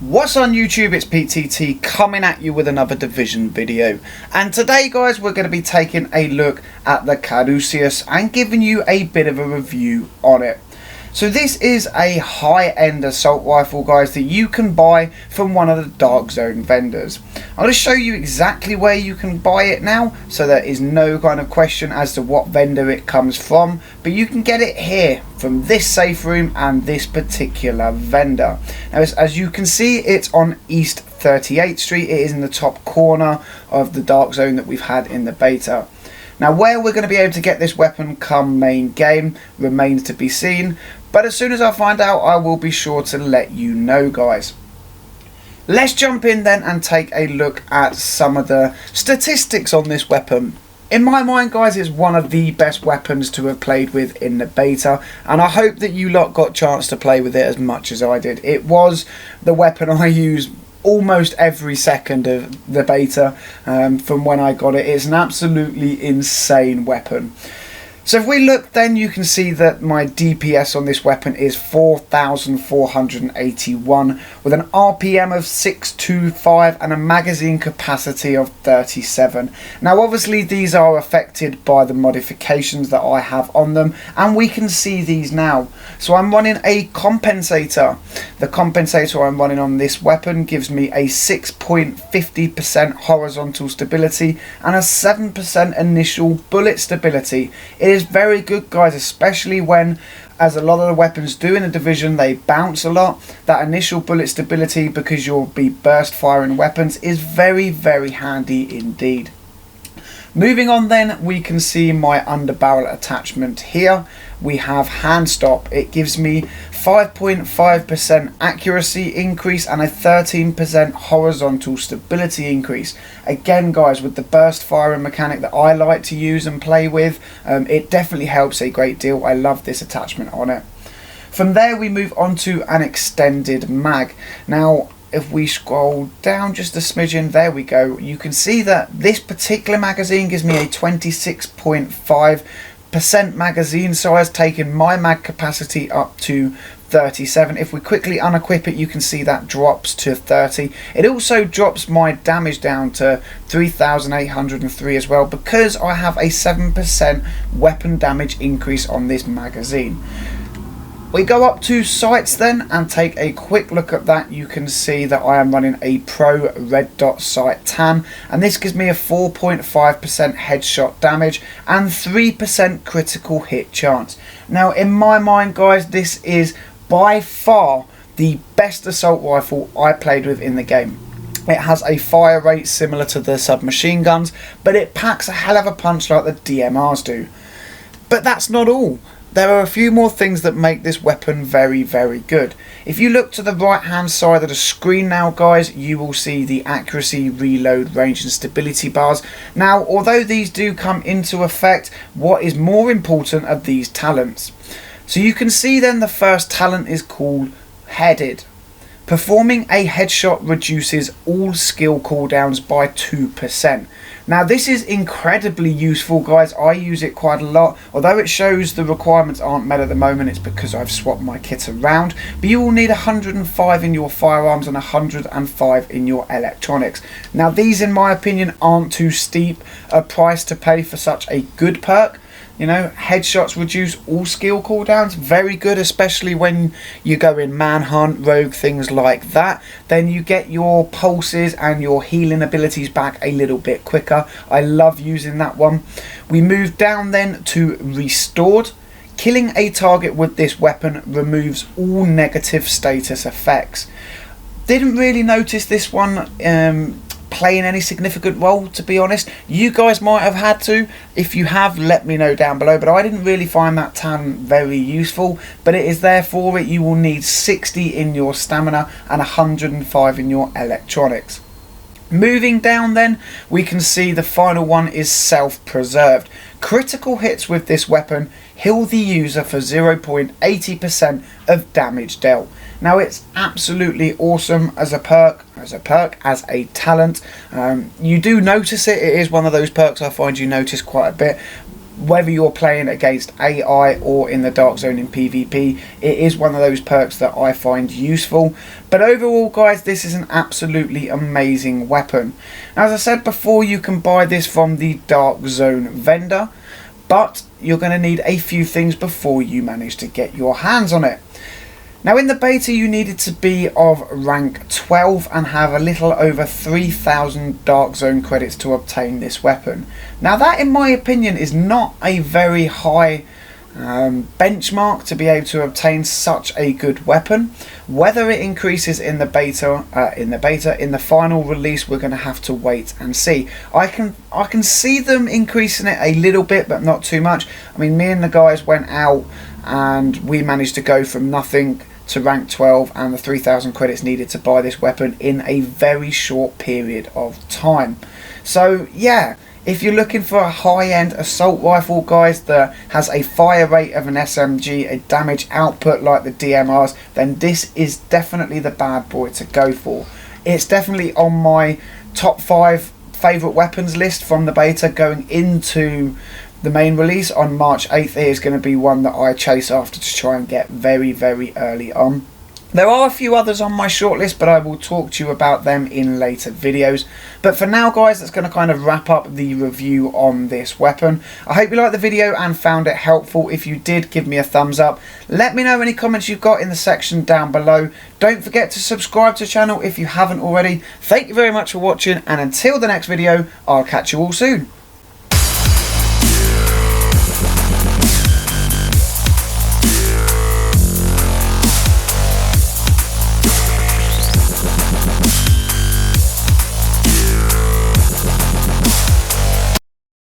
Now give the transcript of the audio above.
What's on YouTube? It's PTT coming at you with another Division video, and today guys we're going to be taking a look at the Caduceus and giving you a bit of a review on it. So this is a high-end assault rifle guys that you can buy from one of the Dark Zone vendors. I'm going to show you exactly where you can buy it now, so there is no kind of question as to what vendor it comes from, but you can get it here from this safe room and this particular vendor. Now as you can see, it's on East 38th Street. It is in the top corner of the Dark Zone that we've had in the beta. Now where we're going to be able to get this weapon come main game remains to be seen, but as soon as I find out I will be sure to let you know guys. Let's jump in then and take a look at some of the statistics on this weapon. In my mind guys, it's one of the best weapons to have played with in the beta, and I hope that you lot got a chance to play with it as much as I did. It was the weapon I used almost every second of the beta from when I got it. It's an absolutely insane weapon. So if we look then, you can see that my DPS on this weapon is 4,481 with an RPM of 625 and a magazine capacity of 37. Now obviously these are affected by the modifications that I have on them, and we can see these now. So I'm running a compensator. The compensator I'm running on this weapon gives me a 6.50% horizontal stability and a 7% initial bullet stability. It is very good guys, especially when, as a lot of the weapons do in the Division, they bounce a lot. That initial bullet stability, because you'll be burst firing weapons, is very handy indeed. Moving on then, we can see my underbarrel attachment here. We have hand stop. It gives me 5.5% accuracy increase and a 13% horizontal stability increase. Again guys, with the burst firing mechanic that I like to use and play with, it definitely helps a great deal. I love this attachment on it. From there we move on to an extended mag. Now if we scroll down just a smidgen, there we go, you can see that this particular magazine gives me a 26.5% magazine size, taking my mag capacity up to 37. If we quickly unequip it, you can see that drops to 30. It also drops my damage down to 3,803 as well, because I have a 7% weapon damage increase on this magazine. We go up to sights then and take a quick look at that. You can see that I am running a Pro Red Dot Sight Tan, and this gives me a 4.5% headshot damage and 3% critical hit chance. Now in my mind guys, this is by far the best assault rifle I played with in the game. It has a fire rate similar to the submachine guns, but it packs a hell of a punch like the DMRs do. But that's not all. There are a few more things that make this weapon very good. If you look to the right hand side of the screen now guys, you will see the accuracy, reload, range and stability bars. Now although these do come into effect, what is more important are these talents. So you can see then the first talent is called Headed. Performing a headshot reduces all skill cooldowns by 2%. Now this is incredibly useful guys. I use it quite a lot. Although it shows the requirements aren't met at the moment, it's because I've swapped my kit around. But you will need 105 in your firearms and 105 in your electronics. Now these in my opinion aren't too steep a price to pay for such a good perk. You know, headshots reduce all skill cooldowns, very good, especially when you go in manhunt, rogue, things like that. Then you get your pulses and your healing abilities back a little bit quicker. I love using that one. We move down then to restored. Killing a target with this weapon removes all negative status effects. Didn't really notice this one playing any significant role, to be honest. You guys might have had to. If you have, let me know down below, but I didn't really find that talent very useful, but it is there for it. You will need 60 in your stamina and 105 in your electronics. Moving down then, we can see the final one is self-preserved. Critical hits with this weapon heal the user for 0.80% of damage dealt. Now it's absolutely awesome as a perk, as a talent. You do notice it. It is one of those perks I find you notice quite a bit. whether you're playing against AI or in the Dark Zone in PvP, it is one of those perks that I find useful. But overall, guys, this is an absolutely amazing weapon. Now, as I said before, you can buy this from the Dark Zone vendor, but you're going to need a few things before you manage to get your hands on it. Now, in the beta, you needed to be of rank 12 and have a little over 3,000 Dark Zone credits to obtain this weapon. Now, that, in my opinion, is not a very high benchmark to be able to obtain such a good weapon. Whether it increases in the beta, in the final release, we're going to have to wait and see. I can see them increasing it a little bit, but not too much. I mean, me and the guys went out and we managed to go from nothing to rank 12 and the 3,000 credits needed to buy this weapon in a very short period of time. So yeah, if you're looking for a high-end assault rifle, guys, that has a fire rate of an SMG, a damage output like the DMRs, then this is definitely the bad boy to go for. It's definitely on my top 5 favourite weapons list from the beta going into the main release on March 8th. It is going to be one that I chase after to try and get very, very early on. There are a few others on my shortlist, but I will talk to you about them in later videos. But for now, guys, that's going to kind of wrap up the review on this weapon. I hope you liked the video and found it helpful. If you did, give me a thumbs up. Let me know any comments you've got in the section down below. Don't forget to subscribe to the channel if you haven't already. Thank you very much for watching, and until the next video, I'll catch you all soon.